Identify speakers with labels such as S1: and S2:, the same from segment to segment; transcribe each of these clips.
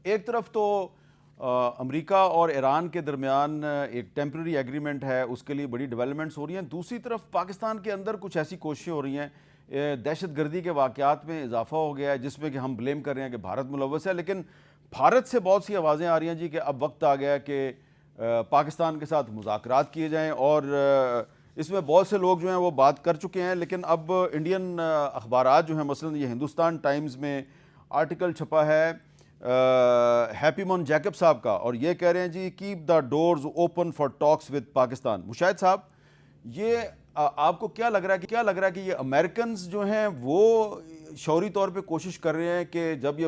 S1: एक तरफ तो अमेरिका और ईरान के दरमियान एक टेम्प्रेरी एग्रीमेंट है, उसके लिए बड़ी डेवलपमेंट्स हो रही हैं। दूसरी तरफ पाकिस्तान के अंदर कुछ ऐसी कोशिशें हो रही हैं, दहशत गर्दी के वाक़यात में इजाफा हो गया है, जिसमें कि हम ब्लेम कर रहे हैं कि भारत मुलव्वस है। लेकिन भारत से बहुत सी आवाज़ें आ रही हैं जी कि अब वक्त आ गया है कि पाकिस्तान के साथ मुज़ाकरात किए जाएँ, और इसमें बहुत से लोग जो हैं वो बात कर चुके हैं। लेकिन अब इंडियन अखबारात जो हैं, मसलन ये हिंदुस्तान टाइम्स में आर्टिकल छपा है हैप्पीमोन जैकब साहब का, और ये कह रहे हैं जी keep the doors open for talks with Pakistan. Mushahid Sahab, ये आपको क्या लग रहा है कि ये अमेरिकन जो हैं वो शौरी तौर पे कोशिश कर रहे हैं कि जब ये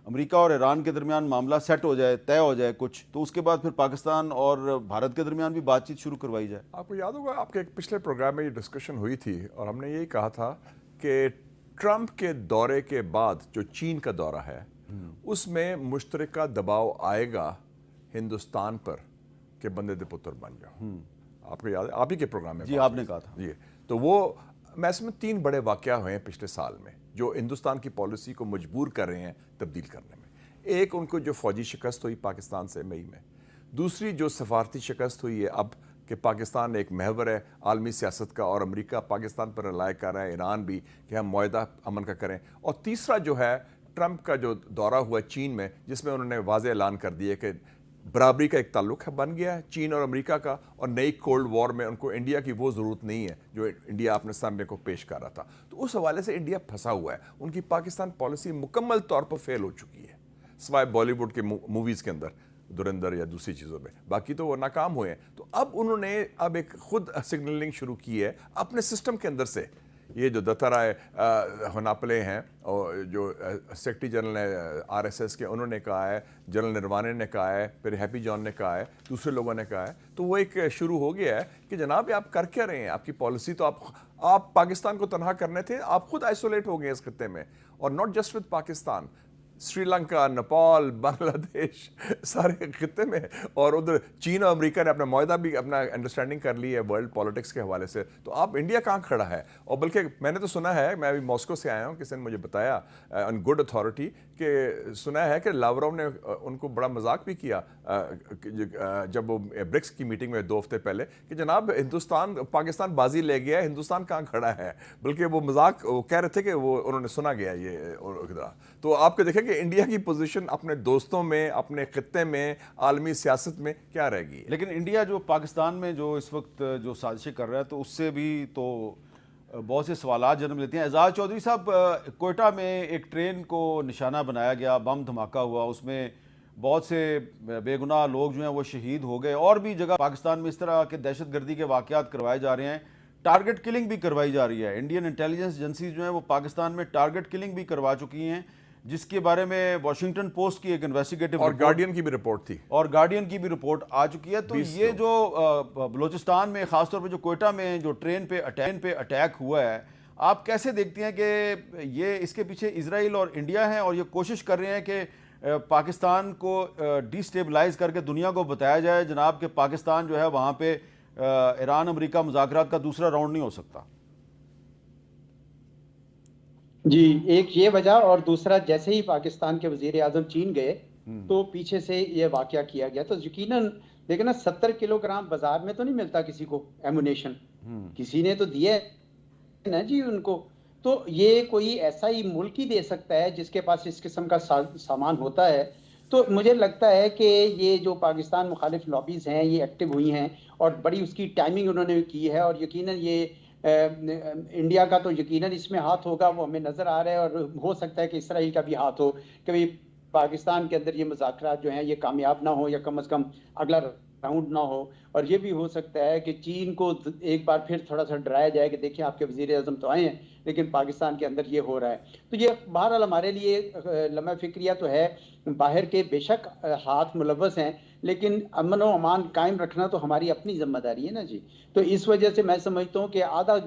S1: अमेरिका और ईरान के दरमियान मामला सेट हो जाए, तय हो जाए कुछ, तो उसके बाद फिर पाकिस्तान और भारत के दरमियान भी बातचीत शुरू करवाई जाए?
S2: आपको याद होगा आपके एक पिछले प्रोग्राम में ये डिस्कशन हुई थी और हमने यही कहा था कि ट्रंप के दौरे के बाद जो चीन का दौरा है उसमें मुश्तरका दबाव आएगा हिंदुस्तान पर कि बंदे दे पुत्र बन जाओ। आपको याद है, आप ही के प्रोग्राम में
S1: जी आपने कहा था।
S2: जी, तो वो मैं इसमें 3 बड़े वाक़या हुए हैं पिछले साल में जो हिंदुस्तान की पॉलिसी को मजबूर कर रहे हैं तब्दील करने में। एक, उनको जो फौजी शिकस्त हुई पाकिस्तान से मई में। दूसरी, जो सफारती शिकस्त हुई है अब कि पाकिस्तान एक महवर है आलमी सियासत का और अमेरिका पाकिस्तान पर रिलाय कर रहा है, ईरान भी, कि हम मुआहदा अमन का करें। और तीसरा जो है ट्रंप का जो दौरा हुआ चीन में, जिसमें उन्होंने वाज़ेह ऐलान कर दिया कि बराबरी का एक ताल्लुक है बन गया है चीन और अमेरिका का, और नई कोल्ड वॉर में उनको इंडिया की वो ज़रूरत नहीं है जो इंडिया अपने सामने को पेश कर रहा था। तो उस हवाले से इंडिया फंसा हुआ है। उनकी पाकिस्तान पॉलिसी मुकम्मल तौर पर फेल हो चुकी है, सिवाय बॉलीवुड के मूवीज़ के अंदर, धुरंधर या दूसरी चीज़ों में, बाकी तो वो नाकाम हुए हैं। तो अब उन्होंने एक खुद सिग्नलिंग शुरू की है अपने सिस्टम के अंदर से। ये जो दत्ताराय होनापले हैं और जो सेक्रेटरी जनरल है आरएसएस के, उन्होंने कहा है, जनरल निर्वाणे ने कहा है, फिर हैप्पी जॉन ने कहा है, दूसरे लोगों ने कहा है। तो वो एक शुरू हो गया है कि जनाब आप कर क्या रहे हैं, आपकी पॉलिसी तो आप पाकिस्तान को तनहा करने थे, आप खुद आइसोलेट हो गए इस खत्ते में। और not just with Pakistan, Sri Lanka, Nepal, Bangladesh, सारे खत्ते में, और उधर चीन और अमेरिका ने अपना मुआहदा भी, अपना अंडरस्टैंडिंग कर ली है वर्ल्ड पॉलिटिक्स के हवाले से। तो आप इंडिया कहाँ खड़ा है? और बल्कि मैंने तो सुना है, मैं अभी मॉस्को से आया हूँ, किसी ने मुझे बताया ऑन गुड अथॉरिटी कि सुना है कि लावरोव ने उनको बड़ा मजाक भी किया जब वो ब्रिक्स की मीटिंग में 2 हफ्ते पहले, कि जनाब हिंदुस्तान पाकिस्तान बाजी ले गया है, हिंदुस्तान कहाँ खड़ा है। बल्कि वो मजाक वो कह रहे थे कि वो उन्होंने सुना गया ये। तो आपको देखें कि इंडिया की पोजीशन अपने दोस्तों में, अपने खित्ते में, आलमी सियासत में क्या रहेगी।
S1: लेकिन इंडिया जो पाकिस्तान में जो इस वक्त जो साजिशें कर रहा है, तो उससे भी तो बहुत से सवालात जन्म लेते हैं। एजाज चौधरी साहब, कोयटा में एक ट्रेन को निशाना बनाया गया, बम धमाका हुआ, उसमें बहुत से बेगुनाह लोग जो हैं वो शहीद हो गए। और भी जगह पाकिस्तान में इस तरह के दहशत गर्दी के वाक़यात करवाए जा रहे हैं, टारगेट किलिंग भी करवाई जा रही है। इंडियन इंटेलिजेंस एजेंसीज जो हैं वो पाकिस्तान में टारगेट किलिंग भी करवा चुकी हैं, जिसके बारे में वॉशिंगटन पोस्ट की एक इन्वेस्टिगेटिव
S2: और गार्डियन की भी रिपोर्ट थी,
S1: और गार्डियन की भी रिपोर्ट आ चुकी है। तो ये जो बलूचिस्तान में, खासतौर पे जो कोयटा में जो ट्रेन पे अटैक हुआ है, आप कैसे देखती हैं कि ये इसके पीछे इजराइल और इंडिया हैं और ये कोशिश कर रहे हैं कि पाकिस्तान को डिस्टेबलाइज करके दुनिया को बताया जाए जनाब कि पाकिस्तान जो है वहाँ पे ईरान अमेरिका मुज़ाकरात का दूसरा राउंड नहीं हो सकता?
S3: जी, एक ये वजह, और दूसरा जैसे ही पाकिस्तान के वजीर आजम चीन गए तो पीछे से ये वाकया किया गया। तो यकीनन देखना 70 किलोग्राम बाजार में तो नहीं मिलता किसी को एमुनेशन, किसी ने तो दिया है ना जी उनको। तो ये कोई ऐसा ही मुल्क ही दे सकता है जिसके पास इस किस्म का सामान होता है। तो मुझे लगता है कि ये जो पाकिस्तान मुखालिफ लॉबीज हैं ये एक्टिव हुई हैं और बड़ी उसकी टाइमिंग उन्होंने की है, और यकीनन ये इंडिया का तो यकीनन इसमें हाथ होगा, वो हमें नजर आ रहा है। और हो सकता है कि इसराइल का भी हाथ हो, कभी पाकिस्तान के अंदर ये मुज़ाकरात जो हैं ये कामयाब ना हो, या कम से कम अगला राउंड ना हो। और ये भी हो सकता है कि चीन को एक बार फिर थोड़ा सा डराया जाए कि देखिए आपके वज़ीर आज़म तो आए हैं लेकिन पाकिस्तान के अंदर ये हो रहा है। तो ये बहरहाल हमारे लिए लम्हा फिक्रिया तो है, बाहर के बेशक हाथ मुलव्वस हैं, लेकिन अमन व अमान कायम रखना तो हमारी अपनी जिम्मेदारी है ना जी। तो इस वजह से मैं समझता हूँ कि आधा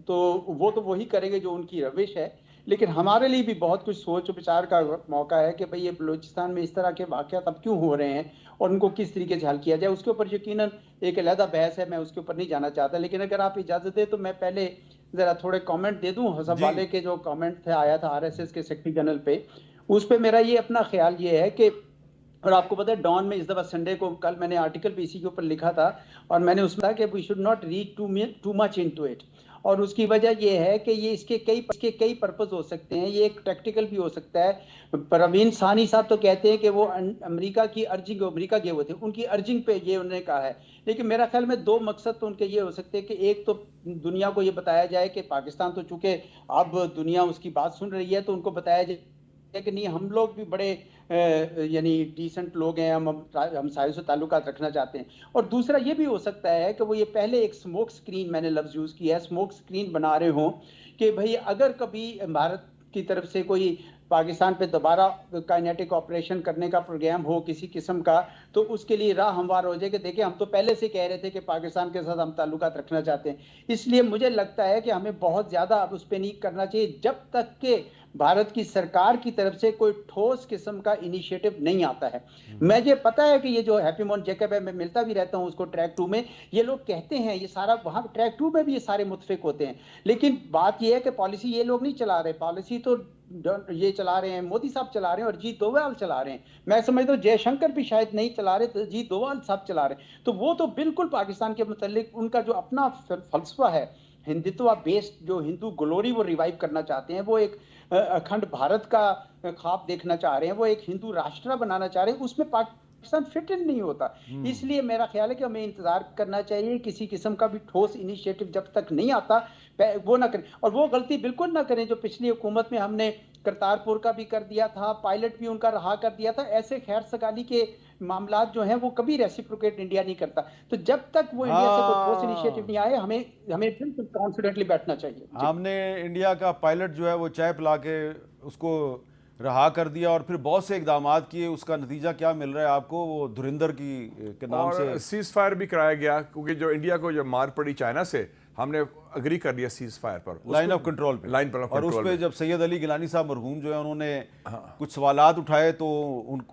S3: तो वो वही करेंगे जो उनकी रविश है, लेकिन हमारे लिए भी बहुत कुछ सोच विचार का मौका है कि भाई ये बलूचिस्तान में इस तरह के वाक़यात अब क्यों हो रहे हैं और उनको किस तरीके से हल किया जाए। उसके ऊपर यकीनन एक अलहदा बहस है, मैं उसके ऊपर नहीं जाना चाहता, लेकिन अगर आप इजाज़त दें तो मैं पहले ज़रा थोड़े कमेंट दे दूं। हसन वाले के जो कमेंट थे आया था आरएसएस के सेक्रेटरी जनरल पे, उस पे मेरा ये अपना ख्याल ये है कि, और आपको पता है डॉन में इस दफा संडे को कल मैंने आर्टिकल भी इसी के ऊपर लिखा था, और मैंने उसमें कहा कि we should not read too much into it, और उसकी वजह ये है कि ये इसके कई पर्पस हो सकते हैं, ये एक टैक्टिकल भी हो सकता है। परवीन सानी साहब तो कहते हैं कि वो अमेरिका की अर्जिंग, अमेरिका गए हुए थे, उनकी अर्जिंग पे ये उन्होंने कहा है, लेकिन मेरा ख्याल में दो मकसद तो उनके ये हो सकते हैं कि एक तो दुनिया को ये बताया जाए कि पाकिस्तान तो चूंकि अब दुनिया उसकी बात सुन रही है, तो उनको बताया जाए कि नहीं, हम लोग भी बड़े यानी डिसेंट लोग हैं, हम सारे से ताल्लुकात रखना चाहते हैं। और दूसरा ये भी हो सकता है कि वो ये पहले एक स्मोक स्क्रीन, मैंने लफ्ज़ यूज़ किया है, स्मोक स्क्रीन बना रहे हों कि भाई अगर कभी भारत की तरफ से कोई पाकिस्तान पे दोबारा काइनेटिक ऑपरेशन करने का प्रोग्राम हो किसी किस्म का, तो उसके लिए राह हमवार हो जाए कि देखिए हम तो पहले से कह रहे थे कि पाकिस्तान के साथ हम ताल्लुकात रखना चाहते हैं। इसलिए मुझे लगता है कि हमें बहुत ज़्यादा अब उस पर नहीं करना चाहिए जब तक कि भारत की सरकार की तरफ से कोई ठोस किस्म का इनिशिएटिव नहीं आता है। मुझे पता है कि ये जो हैप्पी मोहन जैकब है, मैं मिलता भी रहता हूँ उसको ट्रैक 2 में, ये लोग कहते हैं ये सारा, वहाँ ट्रैक 2 में भी ये सारे मुतफिक होते हैं, लेकिन बात ये है कि पॉलिसी ये लोग नहीं चला रहे, पॉलिसी तो ये चला रहे हैं मोदी साहब चला रहे हैं और अजीत डोभाल चला रहे हैं। मैं समझता हूँ जयशंकर भी शायद नहीं चला रहे, तो अजीत डोभाल साहब चला रहे हैं। तो वो तो बिल्कुल पाकिस्तान के मुतालिक उनका जो अपना फलसफा है, हिंदुत्व बेस्ड जो हिंदू ग्लोरी वो रिवाइव करना चाहते हैं, वो एक अखंड भारत का ख्वाब देखना चाह रहे हैं, वो एक हिंदू राष्ट्र बनाना चाह रहे हैं, उसमें पाकिस्तान फिट इन नहीं होता। इसलिए मेरा ख्याल है कि हमें इंतजार करना चाहिए, किसी किस्म का भी ठोस इनिशिएटिव जब तक नहीं आता वो ना करें, और वो गलती बिल्कुल ना करें जो पिछली हुकूमत में हमने करतारपुर का भी कर दिया था, पायलट भी उनका रहा कर दिया था। ऐसे खैर सगाली के मामला जो हैं वो कभी रेसिप्रोकेट इंडिया नहीं करता। तो जब तक वो इंडिया से कोई ठोस इनिशिएटिव नहीं आए, हमें बिल्कुल कॉन्फिडेंटली बैठना चाहिए।
S1: हमने इंडिया का पायलट जो है वो चाय पिला के उसको रहा कर दिया, और फिर बहुत से इकदाम किए, उसका नतीजा क्या मिल रहा है आपको? वो धुरिंदर के नाम से
S2: सीज फायर भी कराया गया, क्योंकि जो इंडिया को जब मार पड़ी चाइना से, हमने अग्री कर दिया सीज फायर पर,
S1: लाइन ऑफ कंट्रोल पे,
S2: लाइन पर,
S1: और उस पे जब सैयद अली गिलानी साहब मरहूम जो है उन्होंने कुछ सवालात उठाए तो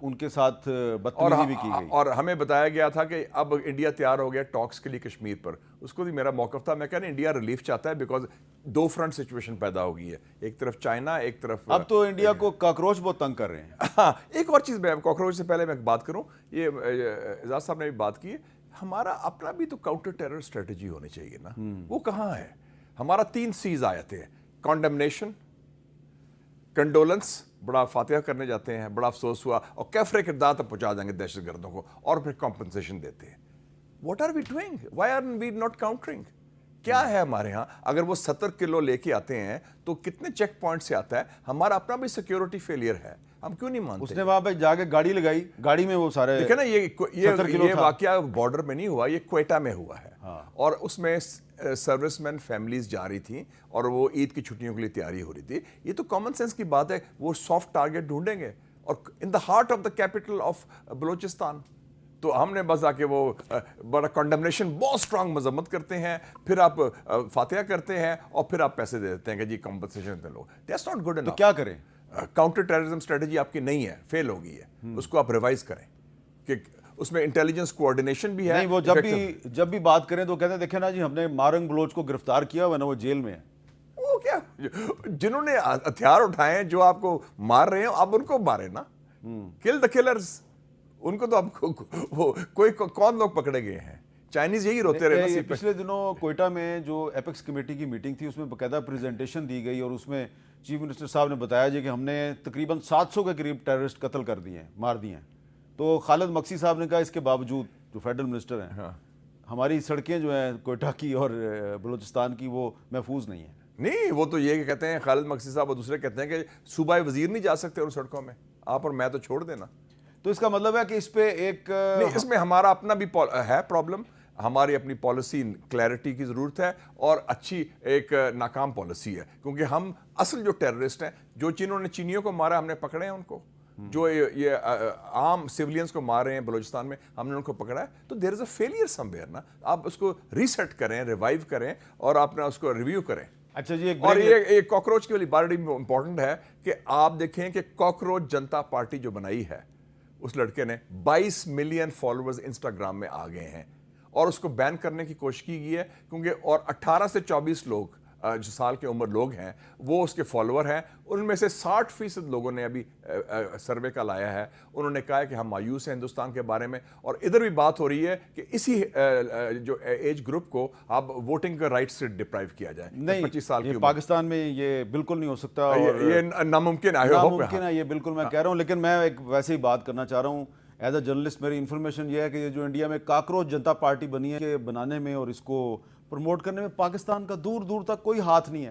S1: उनके साथ बदतमीजी भी की गई,
S2: और हमें बताया गया था कि अब इंडिया तैयार हो गया टॉक्स के लिए कश्मीर पर। उसको भी मेरा मौक़िफ़ था, मैं कह रहा इंडिया रिलीफ चाहता है, बिकॉज दो फ्रंट सिचुएशन पैदा हो गई है, एक तरफ चाइना, एक तरफ
S1: अब तो इंडिया को कॉकरोच बहुत तंग कर रहे हैं।
S2: हाँ, एक और चीज़, मैं कॉकरोच से पहले मैं बात करूँ, ये एजाज साहब ने भी बात की है, हमारा अपना भी तो काउंटर टेरर स्ट्रेटजी होनी चाहिए ना। वो कहाँ है? हमारा 3 C's आए थे, कॉन्डेमनेशन, कंडोलेंस, बड़ा फातिहा करने जाते हैं, बड़ा अफसोस हुआ, और कैफरे किरदार तक पहुंचा देंगे दहशतगर्दों को, और फिर कॉम्पनसेशन देते हैं। What are we doing? Why are we not countering? क्या है हमारे यहाँ? अगर वो 70 किलो लेके आते हैं तो कितने चेक पॉइंट से आता है? हमारा अपना भी सिक्योरिटी फेलियर है, हम क्यों नहीं मानते?
S1: उसने वहां पे जाके गाड़ी लगाई, गाड़ी में वो सारे
S2: देखे ना, ये वाकया बॉर्डर में नहीं हुआ, ये क्वेटा में हुआ है। हाँ। और उसमें सर्विसमैन फैमिलीज जा रही थी और वो ईद की छुट्टियों के लिए तैयारी हो रही थी। ये तो कॉमन सेंस की बात है, वो सॉफ्ट टारगेट ढूंढेंगे, और in the heart of the capital of Balochistan. तो हमने बस आके वो बड़ा कंडेमनेशन, बहुत स्ट्रांग मजम्मत करते हैं, फिर आप फातिहा करते हैं, और फिर आप पैसे दे देते हैं कि जी कॉम्पनसेशन दे लो। That's not good enough.
S1: तो क्या करें?
S2: काउंटर टेररिज्म स्ट्रेटजी आपकी नहीं है, फेल हो गई है, उसको आप रिवाइज करें कि उसमें इंटेलिजेंस कोऑर्डिनेशन भी है।
S1: नहीं, वो जब भी बात करें तो कहते हैं देखे ना जी, हमने मारंग बलोच को गिरफ्तार किया हुआ ना, वो जेल में है।
S2: वो क्या, जिन्होंने हथियार उठाए हैं, जो आपको मार रहे हैं, आप उनको मारे ना, किल द किलर्स। उनको तो आपको कोई कौन लोग पकड़े गए हैं? चाइनीज यही रोते रहे।
S1: पिछले दिनों कोयटा में जो एपेक्स कमेटी की मीटिंग थी, उसमें बाकायदा प्रेजेंटेशन दी गई, और उसमें चीफ मिनिस्टर साहब ने बताया जी कि हमने तकरीबन 700 के करीब टेररिस्ट कत्ल कर दिए हैं, मार दिए हैं। तो खालिद मक्सी साहब ने कहा इसके बावजूद जो फेडरल मिनिस्टर हैं, हाँ, हमारी सड़कें जो हैं कोयटा की और बलूचिस्तान की वो महफूज नहीं है।
S2: नहीं, वो तो ये कहते हैं खालिद मक्सी साहब और दूसरे कहते हैं कि सूबाई वजीर नहीं जा सकते उन सड़कों में, आप और मैं तो छोड़ देना।
S1: तो इसका मतलब है कि इस पे एक
S2: नहीं, इसमें हमारा अपना भी है प्रॉब्लम, हमारी अपनी पॉलिसी क्लैरिटी की ज़रूरत है, और अच्छी एक नाकाम पॉलिसी है, क्योंकि हम असल जो टेररिस्ट हैं, जो जिन्होंने चीनियों को मारा हमने पकड़े हैं उनको, जो ये आम सिविलियंस को मार रहे हैं बलूचिस्तान में, हमने उनको पकड़ा है। तो there is a failure somewhere ना, आप उसको रीसेट करें, रिवाइव करें, और अपना उसको रिव्यू करें।
S1: अच्छा जी,
S2: और ये कॉकरोच की वाली बात इंपॉर्टेंट है कि आप देखें कि कॉकरोच जनता पार्टी जो बनाई है, उस लड़के ने 22 मिलियन फॉलोअर्स इंस्टाग्राम में आ गए हैं, और उसको बैन करने की कोशिश की गई है, क्योंकि और 18 से 24 लोग जो साल के उम्र लोग हैं वो उसके फॉलोअर हैं। उनमें से 60% लोगों ने अभी सर्वे का लाया है, उन्होंने कहा है कि हम मायूस हैं हिंदुस्तान के बारे में। और इधर भी बात हो रही है कि इसी जो एज ग्रुप को अब वोटिंग के राइट से डिप्राइव किया जाए।
S1: नहीं,
S2: 25 साल
S1: ये
S2: की
S1: पाकिस्तान में ये बिल्कुल नहीं हो सकता और
S2: ये नामुमकिन है।
S1: नामुमकिन है, ये बिल्कुल मैं कह रहा हूँ। लेकिन मैं एक वैसे ही बात करना चाह रहा हूँ एज अ जर्नलिस्ट, मेरी इन्फॉर्मेशन ये है कि ये जो इंडिया में काकरोच जनता पार्टी बनी है, के बनाने में और इसको प्रमोट करने में पाकिस्तान का दूर दूर तक कोई हाथ नहीं है।